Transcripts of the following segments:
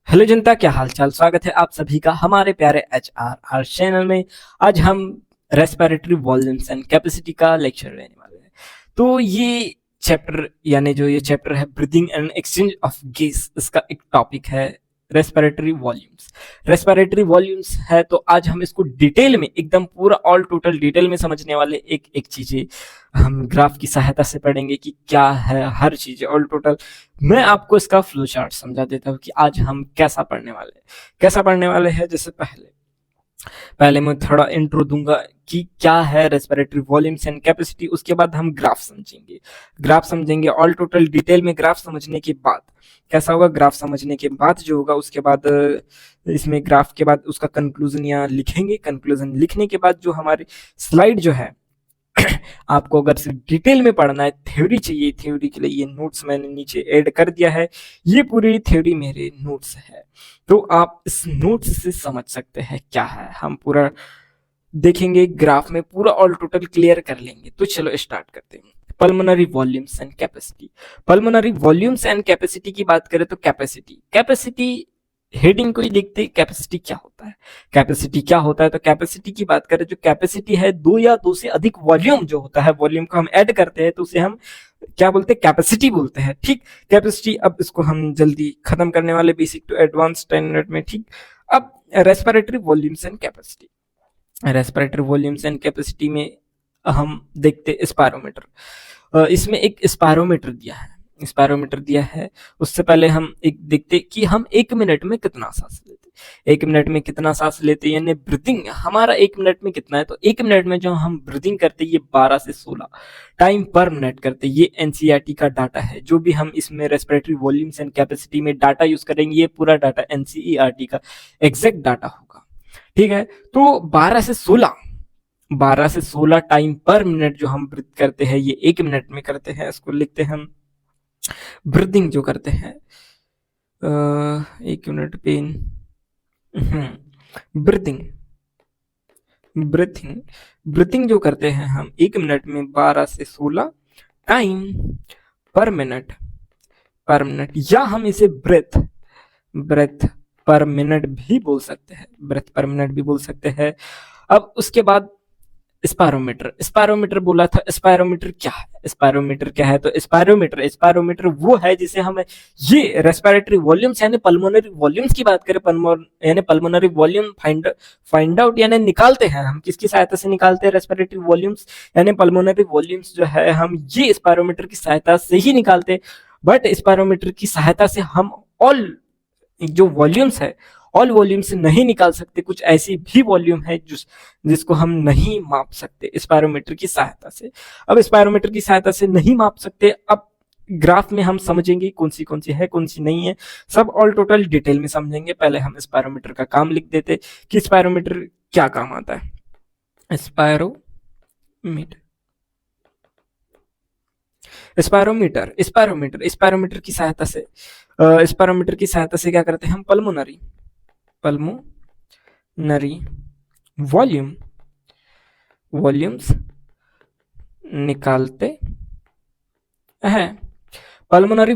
Hello जनता, क्या हाल चाल। स्वागत है आप सभी का हमारे प्यारे HRR चैनल में। आज हम रेस्पिरेटरी वॉल्यूम्स एंड कैपेसिटी का लेक्चर लेने वाले हैं। तो ये चैप्टर यानी जो ये चैप्टर है breathing and exchange of gas, इसका एक टॉपिक है रेस्पिरेटरी वॉल्यूम्स। रेस्पिरेटरी वॉल्यूम्स है तो आज हम इसको डिटेल में एकदम पूरा ऑल टोटल डिटेल में समझने वाले। एक एक चीजें हम ग्राफ की सहायता से पढ़ेंगे कि क्या है हर चीज ऑल टोटल। मैं आपको इसका फ्लो चार्ट समझा देता हूँ कि आज हम कैसा पढ़ने वाले हैं। जैसे पहले पहले मैं थोड़ा इंट्रो दूंगा कि क्या है रेस्पिरेटरी वॉल्यूम्स एंड कैपेसिटी। उसके बाद हम ग्राफ समझेंगे ऑल टोटल डिटेल में। ग्राफ समझने के बाद कैसा होगा, ग्राफ समझने के बाद जो होगा उसके बाद इसमें ग्राफ के बाद उसका कंक्लूजन यहाँ लिखेंगे। कंक्लूजन लिखने के बाद जो हमारी स्लाइड जो है आपको अगर सिर्फ डिटेल में पढ़ना है, थ्योरी चाहिए, थ्योरी के लिए ये नोट्स मैंने नीचे ऐड कर दिया है। ये पूरी थ्योरी मेरे नोट्स है, तो आप इस नोट्स से समझ सकते हैं क्या है। हम पूरा देखेंगे, ग्राफ में पूरा ऑल टोटल क्लियर कर लेंगे। तो चलो स्टार्ट करते हैं। Pulmonary volumes and capacity. Pulmonary volumes and capacity की बात करें तो कैपेसिटी हेडिंग को ही देखते कैपेसिटी क्या होता है। तो कैपेसिटी की बात करें, जो कैपेसिटी है दो या दो से अधिक वॉल्यूम जो होता है, वॉल्यूम को हम ऐड करते हैं तो उसे हम क्या बोलते हैं, कैपेसिटी बोलते हैं। ठीक, कैपेसिटी। अब इसको हम जल्दी खत्म करने वाले, बेसिक टू एडवांस 10 मिनट में। ठीक, अब रेस्पिरेटरी वॉल्यूम्स एंड कैपेसिटी में हम देखते स्पायरोमीटर। इसमें एक स्पायरोमीटर दिया है। उससे पहले हम एक देखते कि हम 1 मिनट में कितना सांस लेते यानी ब्रीदिंग हमारा 1 मिनट में कितना है। तो 1 मिनट में जो हम ब्रीदिंग करते ये 12 से 16 टाइम पर मिनट करते। ये एनसीईआरटी का डाटा है। जो भी हम इसमें रेस्पिरेटरी वॉल्यूम्स एंड कैपेसिटी में डाटा यूज करेंगे, ये पूरा डाटा एनसीईआरटी का एग्जैक्ट डाटा होगा। ठीक है, तो 12 से 16 टाइम पर मिनट जो हम ब्रीथ करते हैं, ये 1 मिनट में करते हैं। इसको लिखते हैं हम ब्रीदिंग जो करते हैं 1 मिनट पे ब्रीथिंग जो करते हैं हम 1 मिनट में 12 से 16 टाइम पर मिनट या हम इसे ब्रेथ पर मिनट भी बोल सकते हैं। अब उसके बाद स्पायरोमीटर बोला था। स्पायरोमीटर क्या है? तो स्पायरोमीटर वो है जिसे हम ये रेस्पिरेटरी वॉल्यूम्स यानी पल्मोनरी वॉल्यूम्स की बात करें, यानी पल्मोनरी वॉल्यूम फाइंड आउट यानी निकालते हैं हम। किसकी सहायता से निकालते हैं? रेस्पिरेटरी वॉल्यूम्स यानी पल्मोनरी वॉल्यूम्स जो है हम ये स्पायरोमीटर की सहायता से ही निकालते हैं। बट स्पायरोमीटर की सहायता से हम ऑल जो वॉल्यूम्स है, ऑल वॉल्यूम से नहीं निकाल सकते। कुछ ऐसी भी वॉल्यूम है जिसको हम नहीं माप सकते स्पायरोमीटर की सहायता से। अब स्पायरोमीटर की सहायता से नहीं माप सकते, अब ग्राफ में हम समझेंगे कौन सी है कौन सी नहीं है, सब ऑल टोटल डिटेल में समझेंगे। पहले हम स्पायरोमीटर का काम लिख देते कि स्पायरोमीटर क्या काम आता है। स्पायरोमीटर की सहायता से क्या करते हैं हम? पल्मोनरी वॉल्यूम्स निकालते हैं। पल्मोनरी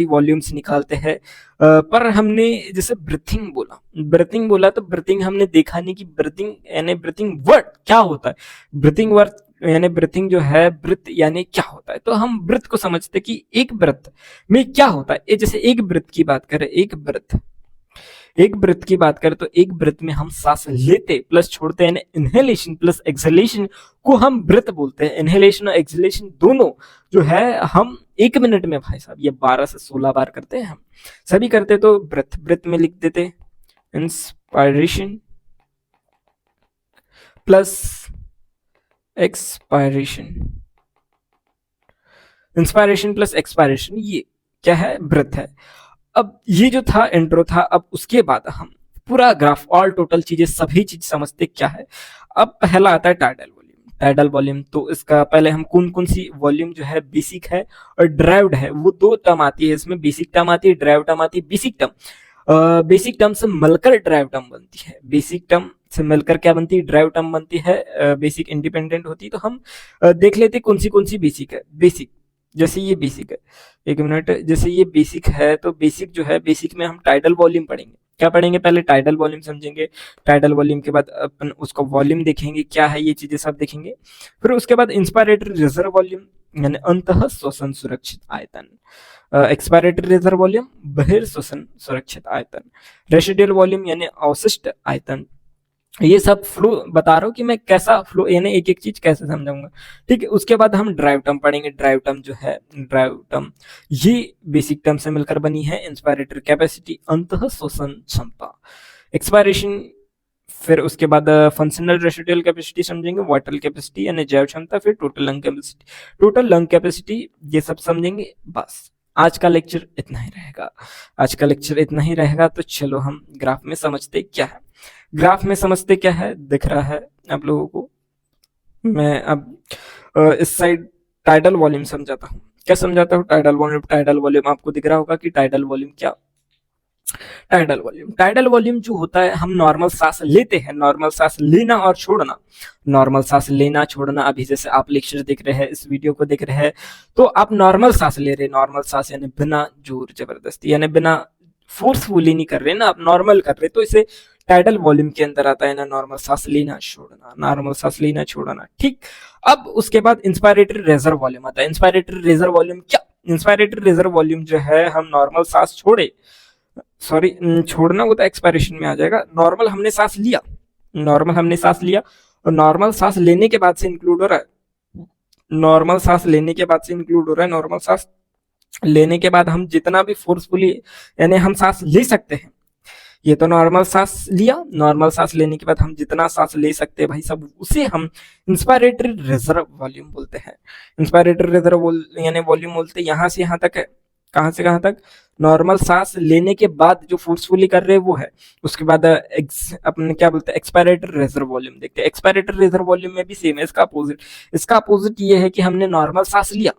वॉल्यूम्स निकालते हैं। पर हमने जैसे ब्रीथिंग बोला तो ब्रीथिंग हमने देखा नहीं कि ब्रीथिंग वर्ड क्या होता है। ब्रीथिंग वर्ड यानी ब्रीथिंग जो है, ब्रीथ यानी क्या होता है। तो हम ब्रीथ को समझते कि एक ब्रीथ में क्या होता है। जैसे एक ब्रीथ की बात करें तो एक ब्रीथ में हम सांस लेते प्लस छोड़ते हैं, इनहेलेशन प्लस एक्सहेलेशन को हम ब्रीथ बोलते हैं। इनहेलेशन और एक्सहेलेशन दोनों जो है हम 1 मिनट में, भाई साहब, ये 12 से 16 बार करते हैं हम सभी करते। तो ब्रीथ में लिख देते इंस्पायरेशन प्लस एक्सपायरेशन, ये क्या है? ब्रीथ है। अब ये जो था इंट्रो था। अब उसके बाद हम पूरा ग्राफ ऑल टोटल चीजें सभी चीज समझते क्या है। अब पहला आता है टाइडल वॉल्यूम। तो इसका पहले हम कौन सी वॉल्यूम जो है बेसिक है और ड्राइव्ड है, वो दो टर्म आती है इसमें। बेसिक टर्म आती है, ड्राइव टर्म आती है। बेसिक टर्म से मिलकर ड्राइव टर्म बनती है। बेसिक टर्म से मिलकर क्या बनती है? ड्राइव टर्म बनती है। बेसिक इंडिपेंडेंट होती है। तो हम देख लेते कौन सी बेसिक है। जैसे ये बेसिक है, एक मिनट, जैसे ये बेसिक है तो बेसिक जो है, बेसिक में हम टाइडल वॉल्यूम पढ़ेंगे। क्या पढ़ेंगे? पहले टाइडल वॉल्यूम समझेंगे, टाइडल वॉल्यूम के बाद अपन उसका वॉल्यूम देखेंगे क्या है, ये चीजें सब देखेंगे। फिर उसके बाद इंस्पायरेटरी रिजर्व वॉल्यूम यानी अंतः श्वसन सुरक्षित आयतन, एक्सपायरेटरी रिजर्व वॉल्यूम बहिर् श्वसन सुरक्षित आयतन, रेसिडुअल वॉल्यूम यानी अवशिष्ट आयतन। ये सब फ्लो बता रहा हूँ कि मैं कैसा फ्लो यानी एक एक चीज कैसे समझाऊंगा। ठीक है, उसके बाद हम ड्राइव टर्म पढ़ेंगे। ड्राइव टर्म जो है, ड्राइव टर्म ये बेसिक टर्म से मिलकर बनी है। इंस्पायरेटरी कैपेसिटी अंतः शोषण क्षमता, एक्सपायरेशन, फिर उसके बाद फंक्शनल रेसिडुअल कैपेसिटी समझेंगे, वाइटल कैपेसिटी यानी जैव क्षमता, फिर total lung capacity, total lung capacity, ये सब समझेंगे। बस आज का लेक्चर इतना ही रहेगा, आज का लेक्चर इतना ही रहेगा। तो चलो हम ग्राफ में समझते क्या है, ग्राफ में समझते क्या है, दिख रहा है आप लोगों को। मैं अब इस साइड टाइडल वॉल्यूम समझाता हूँ। क्या समझाता हूँ? Tidal volume. टाइडल वॉल्यूम आपको दिख रहा होगा कि टाइडल वॉल्यूम क्या, टाइडल वॉल्यूम, टाइडल वॉल्यूम जो होता है, हम नॉर्मल सांस लेते हैं, नॉर्मल सांस लेना और छोड़ना, नॉर्मल सांस लेना छोड़ना। अभी जैसे आप लेक्चर देख रहे हैं, इस वीडियो को देख रहे हैं, तो आप नॉर्मल सांस ले रहे हैं, नॉर्मल सांस यानी बिना जोर जबरदस्ती यानी बिना फोर्सफुली नहीं कर रहे ना, आप नॉर्मल कर रहे, तो इसे टाइडल वॉल्यूम के अंदर आता है ना, नॉर्मल सांस लेना छोड़ना, नॉर्मल सांस लेना छोड़ना। ठीक, अब उसके बाद इंस्पायरेटरी रिजर्व वॉल्यूम आता है। इंस्पायरेटरी रिजर्व वॉल्यूम क्या? इंस्पायरेटरी रिजर्व वॉल्यूम जो है, हम नॉर्मल सांस छोड़े, सॉरी छोड़ना वो तो एक्सपायरेशन में आ जाएगा। नॉर्मल हमने सांस लिया, नॉर्मल हमने सांस लिया, और नॉर्मल सांस लेने के बाद से इंक्लूड हो रहा है, नॉर्मल सांस लेने के बाद से इंक्लूड हो रहा है, नॉर्मल सांस लेने के बाद हम जितना भी फोर्सफुली यानी हम सांस ले सकते हैं, ये तो नॉर्मल सांस लिया, नॉर्मल सांस लेने के बाद हम जितना सांस ले सकते हैं भाई सब, उसे हम इंस्पायरेटरी रिजर्व वॉल्यूम बोलते हैं। इंस्पायरेटरी रिजर्व यानी वॉल्यूम बोलते हैं, यहाँ से यहाँ तक है। कहाँ से कहाँ तक? नॉर्मल सांस लेने के बाद जो फोर्सफुली कर रहे हैं वो है। उसके बाद अपने क्या बोलते हैं, एक्सपायरेटरी रिजर्व वॉल्यूम देखते हैं। एक्सपायरेटरी रिजर्व वॉल्यूम में भी सेम है, इसका अपोजिट, इसका अपोजिट ये है कि हमने नॉर्मल सांस लिया,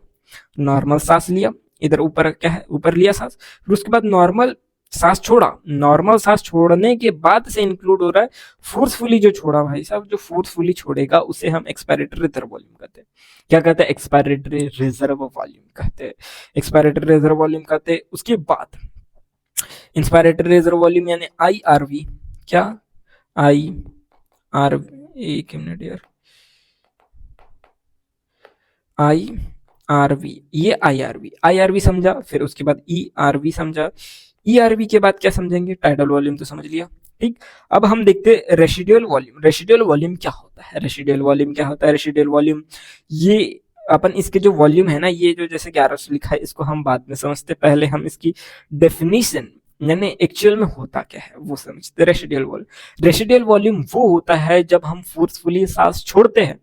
नॉर्मल सांस लिया, इधर ऊपर क्या है, ऊपर लिया सांस, फिर उसके बाद नॉर्मल सांस छोड़ा, नॉर्मल सांस छोड़ने के बाद से इंक्लूड हो रहा है फोर्सफुली जो छोड़ा भाई साहब, जो फोर्सफुली छोड़ेगा उसे हम एक्सपायरेटरी रिजर्व वॉल्यूम कहते हैं। क्या कहते हैं? एक्सपायरेटरी रिजर्व वॉल्यूम कहते हैं, एक्सपायरेटरी रिजर्व वॉल्यूम कहते हैं। उसके बाद इंस्पायरेटरी रिजर्व वॉल्यूम यानी IRV, क्या IRV, एक मिनट यार, IRV, ये IRV समझा, फिर उसके बाद ERV समझा, ERV के बाद क्या समझेंगे? टाइडल वॉल्यूम तो समझ लिया। ठीक, अब हम देखते हैं रेसिडुअल वॉल्यूम। रेसिडुअल वॉल्यूम क्या होता है? रेसिडुअल वॉल्यूम क्या होता है? रेसिडुअल वॉल्यूम, ये अपन इसके जो वॉल्यूम है ना, ये जो जैसे 1100 लिखा है, इसको हम बाद में समझते, पहले हम इसकी डेफिनेशन यानी एक्चुअल में होता क्या है वो समझते। रेसिडुअल वॉल्यूम, रेसिडुअल वॉल्यूम वो होता है जब हम फोर्सफुली सांस छोड़ते हैं,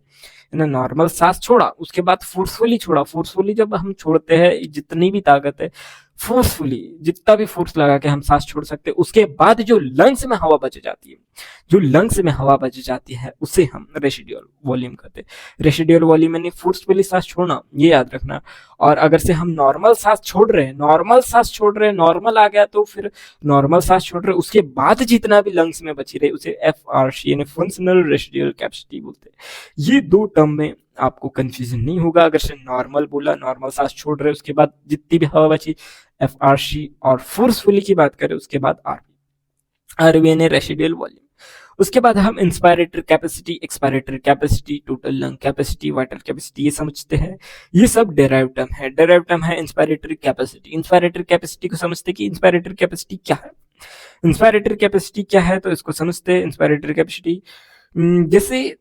नॉर्मल सांस छोड़ा, उसके बाद फोर्सफुली छोड़ा, फोर्सफुली जब हम छोड़ते हैं, जितनी भी ताकत है, फोर्सफुली जितना भी फोर्स लगा के हम सांस छोड़ सकते हैं, उसके बाद जो लंग्स में हवा बच जाती है, जो लंग्स में हवा बच जाती है, उसे हम रेसिडुअल वॉल्यूम कहते हैं। रेसिडुअल वॉल्यूम यानी फोर्सफुली सांस छोड़ना, ये याद रखना। और अगर से हम नॉर्मल सांस छोड़ रहे हैं, नॉर्मल सांस छोड़ रहे हैं, नॉर्मल आ गया तो फिर नॉर्मल सांस छोड़ रहे हैं, उसके बाद जितना भी लंग्स में बची रहे, उसे FRC यानी फंक्शनल रेसिडुअल कैपेसिटी बोलते हैं। ये दो टर्म में आपको कंफ्यूजन नहीं होगा। अगर से नॉर्मल बोला, नॉर्मल सांस छोड़ रहे, उसके बाद जितनी भी हवा बची FRC, और फोर्सफुली की बात करें उसके बाद RV यानी रेसिडुअल वॉल्यूम। उसके बाद हम inspiratory capacity, expiratory capacity, total lung capacity, vital capacity, ये समझते हैं। ये सब डेराइव टर्म है। डेराइव टर्म है इंस्पायरेटरी कैपेसिटी। इंस्पायरेटरी कैपेसिटी को समझते कि इंस्पायरेटरी कैपेसिटी क्या है। इंस्पायरेटरी कैपेसिटी क्या है तो इसको समझते हैं। इंस्पायरेटरी कैपेसिटी जैसे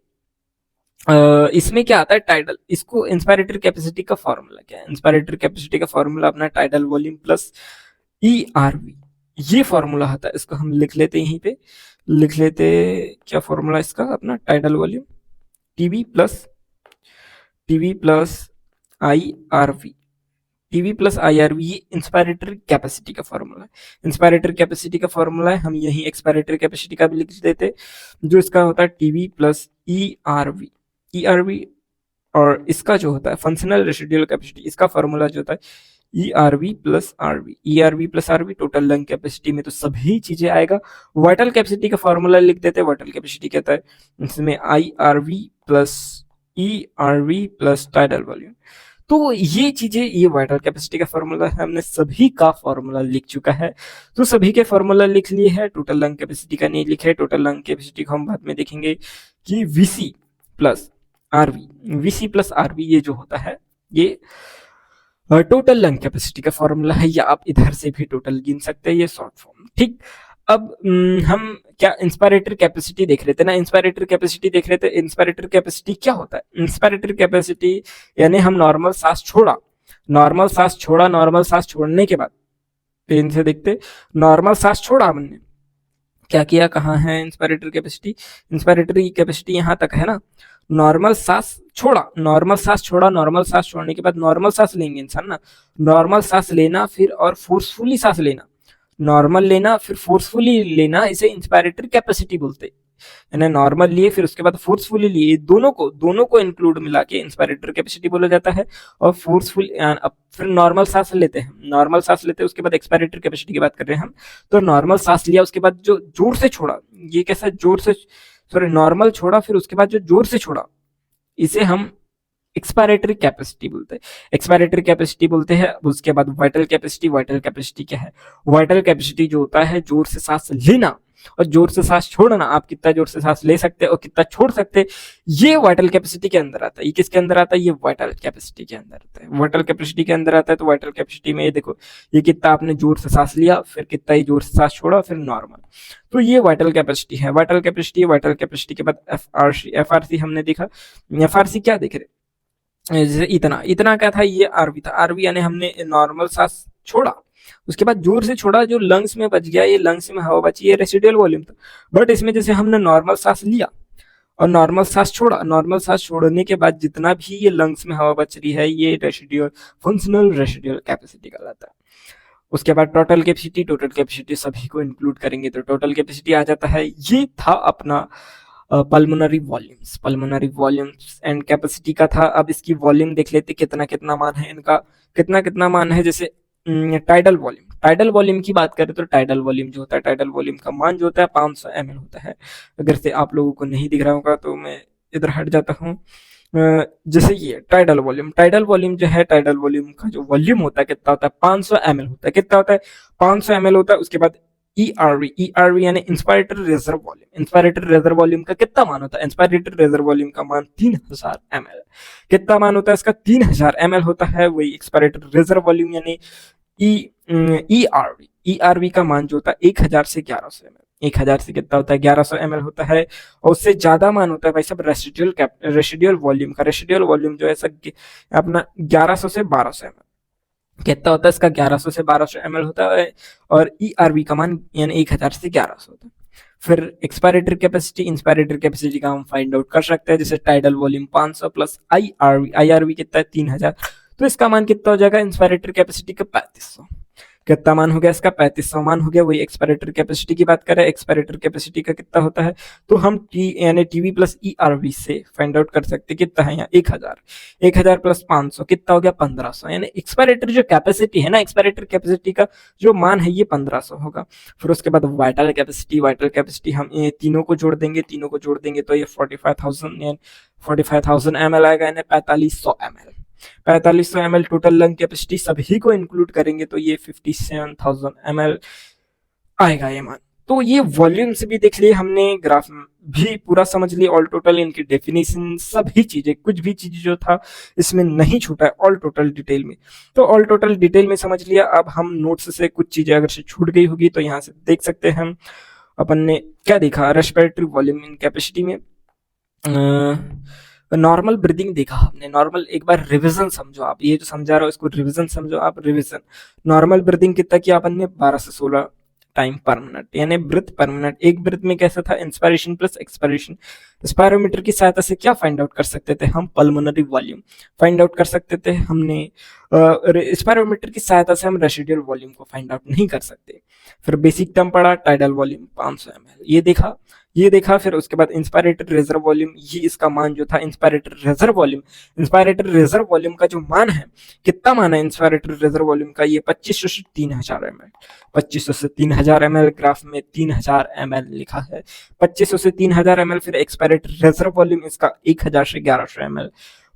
इसमें क्या आता है, टाइडल, इसको इंस्पायरेटरी कैपेसिटी का फॉर्मूला क्या है? इंस्पायरेटरी कैपेसिटी का फॉर्मूला अपना टाइडल वॉल्यूम प्लस ERV, ये फॉर्मूला आता है। इसको हम लिख लेते, यहीं पे लिख लेते, क्या फॉर्मूला इसका? अपना tidal volume TV plus IRV, TV plus IRV, ये इंस्पायरेटरी कैपेसिटी का फॉर्मूला है। इंस्पायरेटरी कैपेसिटी का फॉर्मूला है, हम यही एक्सपायरेटरी कैपेसिटी का भी लिख देते, जो इसका होता है TV प्लस ERV, और इसका जो होता है फंक्शनल रेसिडुअल कैपेसिटी, इसका फॉर्मूला जो होता है ERV plus RV, total lung capacity में तो सभी चीजें आएगा। वाइटल कैपेसिटी का फॉर्मूला लिख देते हैं। वाइटल कैपेसिटी कहता है इसमें IRV plus ERV plus tidal volume. तो ये चीजें, ये वाइटल कैपेसिटी का फॉर्मूला है, हमने सभी का फॉर्मूला लिख चुका है। तो सभी के फॉर्मूला लिख लिए है, टोटल लंग कैपेसिटी का नहीं लिखे। टोटल लंग कैपेसिटी को हम बाद में देखेंगे कि VC plus RV, VC plus RV ये जो होता है ये टोटल लंग कैपेसिटी का फॉर्मूला है, या आप इधर से भी टोटल गिन सकते हैं, ये शॉर्ट फॉर्म। ठीक, अब हम क्या इंस्पायरेटरी कैपेसिटी देख रहे थे ना, इंस्पायरेटरी कैपेसिटी देख रहे थे। इंस्पायरेटरी कैपेसिटी क्या होता है? इंस्पायरेटरी कैपेसिटी यानी हम नॉर्मल सांस छोड़ा, नॉर्मल सांस छोड़ा, नॉर्मल सांस छोड़ने के बाद पेन से देखते, नॉर्मल सांस छोड़ा हमने, क्या किया, कहाँ है इंस्पायरेटरी कैपेसिटी? इंस्पायरेटरी कैपेसिटी यहाँ तक है ना, नॉर्मल सांस छोड़ा, नॉर्मल सांस छोड़ा, नॉर्मल सांस छोड़ने के बाद नॉर्मल सांस लेंगे इंसान ना, नॉर्मल सांस लेना फिर और फोर्सफुली सांस लेना, नॉर्मल लेना फिर फोर्सफुली लेना, इसे इंस्पायरेटरी कैपेसिटी बोलते हैं। यानी नॉर्मल लिए फिर उसके बाद फोर्सफुली लिए, दोनों को इंक्लूड मिला के इंस्पायरेटरी कैपेसिटी बोला जाता है। और फोर्सफुल फिर नॉर्मल सांस लेते हैं, नॉर्मल सांस लेते हैं, उसके बाद एक्सपायरेटरी कैपेसिटी की बात कर रहे हैं हम। तो नॉर्मल सांस लिया, उसके बाद जो जोर से छोड़ा, ये कैसा जोर से, सॉरी नॉर्मल छोड़ा फिर उसके बाद जो जोर से छोड़ा, इसे हम एक्सपायरेटरी कैपेसिटी बोलते हैं, एक्सपायरेटरी कैपेसिटी बोलते हैं। उसके बाद वाइटल कैपेसिटी, वाइटल कैपेसिटी क्या है? वाइटल कैपेसिटी जो होता है जोर से सांस लेना और जोर से सांस छोड़ना, आप कितना जोर से सांस ले सकते हैं और कितना छोड़ सकते हैं, ये वाइटल कैपेसिटी के अंदर आता है। ये किसके अंदर आता है? ये वाइटल कैपेसिटी के अंदर आता है, वाइटल कैपेसिटी के अंदर आता है। तो वाइटल कैपेसिटी में ये देखो, ये कितना आपने जोर से सांस लिया, फिर कितना ही जोर से सांस छोड़ा, फिर नॉर्मल, तो ये वाइटल कैपेसिटी है। वाइटल कैपेसिटी, वाइटल कैपेसिटी के बाद एफआरसी, एफआरसी हमने देखा, एफआरसी क्या देख रहे, जैसे इतना क्या था, ये आरवी था। आरवी यानी हमने नॉर्मल सांस छोड़ा, उसके बाद जोर से छोड़ा, जो लंग्स में बच गया, ये लंग्स में हवा बची, ये रेसिडुअल वॉल्यूम था। बट इसमें जैसे हमने नॉर्मल सांस लिया और नॉर्मल सांस छोड़ा, नॉर्मल सांस छोड़ने के बाद जितना भी ये लंग्स में हवा बच रही है, ये रेसिडुअल, फंक्शनल रेसिडुअल कैपेसिटी कहलाता है। उसके बाद टोटल कैपेसिटी, टोटल कैपेसिटी सभी को इंक्लूड करेंगे तो टोटल कैपेसिटी आ जाता है। ये था अपना pulmonary volumes, pulmonary volumes and capacity का था। अब इसकी वॉल्यूम देख लेते, कितना कितना मान है इनका, कितना कितना मान है। जैसे टाइडल वॉल्यूम, टाइडल वॉल्यूम की बात करें तो टाइडल वॉल्यूम जो होता है, टाइडल वॉल्यूम का मान जो होता है 500 ml होता है। अगर से आप लोगों को नहीं दिख रहा होगा तो मैं इधर हट जाता हूँ। जैसे ये टाइडल वॉल्यूम, टाइडल वॉल्यूम जो है, टाइडल वॉल्यूम का जो वॉल्यूम होता है कितना होता है? 500 ml होता है। कितना होता है? 500 ml होता है। उसके बाद ERV, ERV यानी inspiratory reserve volume, inspiratory reserve volume का कितना मान होता है? इंस्पायरेटरी रिजर्व वॉल्यूम का मान 3000 ml। कितना मान होता है इसका? 3000 ml होता है। वही एक्सपायरेटरी रिजर्व वॉल्यूम यानी ERV, ERV का मान जो होता है 1000 से 1100 ml, 1000 से कितना होता है? 1100 ml होता है। और उससे ज्यादा मान होता है भाई सब रेसिडुअल वॉल्यूम का, रेसिडुअल वॉल्यूम जो है अपना 1100 से 1200 ml। कितना होता है इसका? 1100 से 1200 ml होता है। और ERV का मान यानी 1000 से 1100 होता है। फिर एक्सपायरेटरी कैपेसिटी, इंस्पायरेटरी कैपेसिटी का हम फाइंड आउट कर सकते हैं। जैसे tidal volume 500 plus IRV, IRV कितना है? 3000, तो इसका मान कितना हो जाएगा? इंस्पायरेटरी कैपेसिटी का 3500। कितना मान हो गया इसका? 3500 मान हो गया। वही एक्सपायरेटरी कैपेसिटी की बात करें, एक्सपायरेटरी कैपेसिटी का कितना होता है? तो हम यानी टीवी प्लस ERV से फाइंड आउट कर सकते हैं। कितना है यहाँ? 1000, 1000 प्लस 500 कितना हो गया? 1500। यानी एक्सपायरेटरी जो कैपेसिटी है ना, एक्सपायरेटरी कैपेसिटी का जो मान है ये 1500 होगा। फिर उसके बाद वाइटल कैपेसिटी, वाइटल कैपेसिटी हम ये तीनों को जोड़ देंगे, तीनों को जोड़ देंगे तो ये 45,000 ml आएगा, यानी 4500 ml। 4500 ml total lung capacity सभी को इंक्लूड करेंगे तो ये 57,000 ml आएगा ये मान। तो ये वॉल्यूम से भी देख लिए हमने, ग्राफ भी पूरा समझ लिए, ऑल टोटल इनकी डेफिनेशन, सभी चीजें, कुछ भी चीज जो था इसमें नहीं छूटा है, ऑल टोटल डिटेल में। तो ऑल टोटल डिटेल में समझ लिया। अब हम नोट्स से कुछ चीजें अगर से छूट गई होगी तो यहाँ से देख सकते हैं हम। अपन ने क्या देखा? रेस्पिरेटरी वॉल्यूम इन कैपेसिटी में नॉर्मल ब्रीदिंग देखा हमने। नॉर्मल, एक बार रिवीजन समझो आप, ये जो समझा रहा हो इसको रिवीजन समझो आप, रिवीजन। नॉर्मल ब्रीदिंग कितना किया अपन ने? 12 से 16 टाइम पर मिनट, यानी ब्रीथ पर मिनट। एक ब्रीथ में कैसा था? Inspiration plus expiration. स्पायरोमीटर की सहायता से क्या फाइंड आउट कर सकते थे हम? पल्मोनरी वॉल्यूम फाइंड आउट कर सकते थे हमने। स्पायरोमीटर की सहायता से हम रेसिडुअल वॉल्यूम को फाइंड आउट नहीं कर सकते। फिर बेसिक टर्म पढ़ा, टाइडल वॉल्यूम 500 ml, ये देखा। फिर उसके बाद इंस्पायरेटरी रिजर्व वॉल्यूम, ये इसका मान जो था inspiratory reserve volume, inspiratory reserve volume का जो मान है, कितना मान है इंस्पायरेटरी रिजर्व वॉल्यूम का? ये 2500 से 3000 ml, 2500 से 3000 ml। ग्राफ में 3000 ml लिखा है, 2500 से 3000 ml। फिर एक्सपायरेटरी रिजर्व वॉल्यूम इसका 1000 से 1100 ml।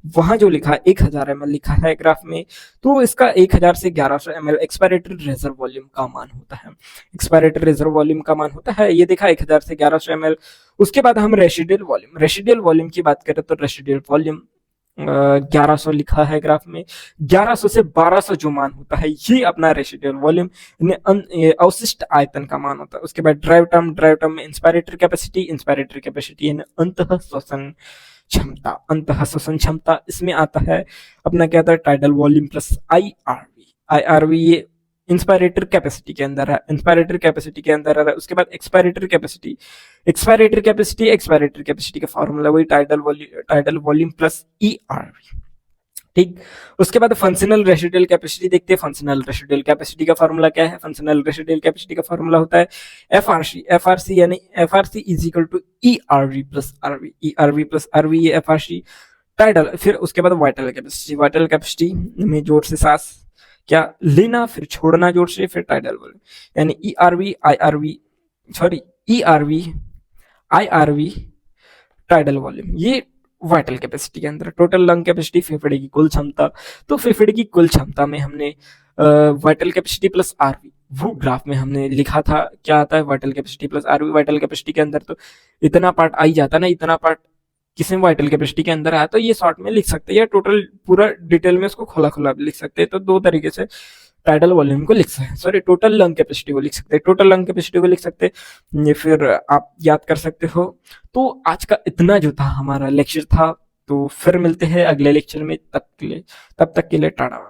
वहां जो लिखा 1000 ml लिखा है ग्राफ में, तो इसका 1000 से 1100 ml एक्सपायरेटरी रिजर्व वॉल्यूम का मान होता है। एक्सपायरेटरी रिजर्व वॉल्यूम का मान होता है, ये देखा 1000 से 1100 ml। उसके बाद हम रेसिडुअल वॉल्यूम की बात करें तो रेसिडुअल वॉल्यूम 1100 लिखा है ग्राफ में। 1100 से 1200 जो मान होता है ये अपना रेसिडुअल वॉल्यूम, ये अवशिष्ट आयतन का मान होता है। उसके बाद ड्राइव टर्म में इंस्पायरेटरी कैपेसिटी यानी अंतः शोषण क्षमता इसमें आता है अपना क्या आता है टाइडल वॉल्यूम प्लस आईआरवी ये इंस्पायरेटरी कैपेसिटी के अंदर है, आ रहा है। उसके बाद एक्सपायरेटरी कैपेसिटी का फॉर्मूला वही टाइडल वॉल्यूम प्लस ईआरवी, ठीक। उसके बाद फंक्शनल रेसिडुअल कैपेसिटी देखते हैं। फंक्शनल रेसिडुअल कैपेसिटी का फॉर्मूला क्या है? फंक्शनल रेसिडुअल कैपेसिटी का फॉर्मूला होता है एफआरसी यानी FRC is equal to ERV plus RV ये एफआरसी टाइडल। फिर उसके बाद वाइटल कैपेसिटी में जोर से सांस क्या लेना, फिर छोड़ना जोर से, फिर टाइडल वॉल्यूम यानी ईआरवी आईआरवी टाइडल वॉल्यूम ये वाइटल कैपेसिटी के अंदर। टोटल लंग कैपेसिटी फेफड़े की कुल क्षमता, तो फेफड़े की कुल क्षमता में हमने वाइटल कैपेसिटी प्लस आरवी वो ग्राफ में हमने लिखा था क्या आता है vital capacity plus RV. Vital capacity के अंदर तो इतना पार्ट आ ही जाता ना, इतना पार्ट किसी वाइटल कैपेसिटी के अंदर आया तो ये शॉर्ट में लिख सकते हैं या टोटल पूरा डिटेल में उसको खोला भी लिख सकते हैं। तो दो तरीके से टाइडल वॉल्यूम को लिख सकते हैं, सॉरी टोटल लंग कैपेसिटी को लिख सकते हैं, ये फिर आप याद कर सकते हो। तो आज का इतना जो था हमारा लेक्चर था, तो फिर मिलते हैं अगले लेक्चर में, तब तक के लिए टाटा।